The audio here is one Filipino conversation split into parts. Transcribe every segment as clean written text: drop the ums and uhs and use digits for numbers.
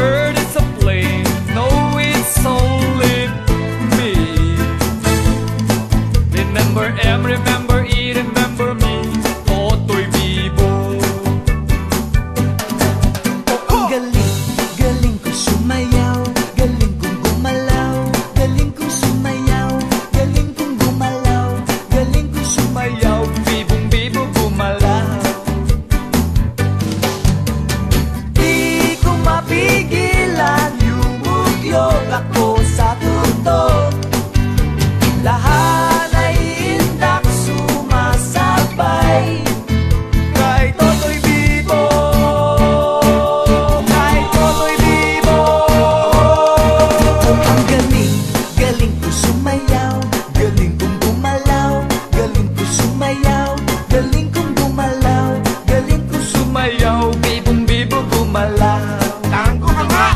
bird, it's a plane. No, it's only me. Remember M, remember E, remember me. Toto'y Bibo. Ang galing, galing ko sumayaw, galing kong gumalaw, galing kong sumayaw, galing kong gumalaw, galing kong sumayaw. Bibong bibo gumalaw. Di ko mapigilan, yumugyog ako sa tutok. Lahat ay indak sumasabay. Kay Toto'y Bibo, kay Toto'y Bibo. Ang galing, galing ko sumayaw, galing kong gumalaw, galing ko sumayaw, galing kong gumalaw, galing ko Sumayaw, bibong bibo gumalaw. Tango ka nga!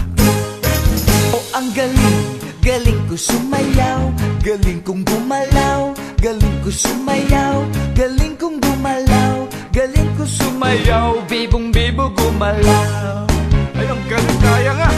Oh, ang galing, galing ko sumayaw, galing kong gumalaw, galing ko sumayaw, galing kong gumalaw, galing ko Sumayaw, bibong bibo gumalaw. Ay, ang galing, kaya nga.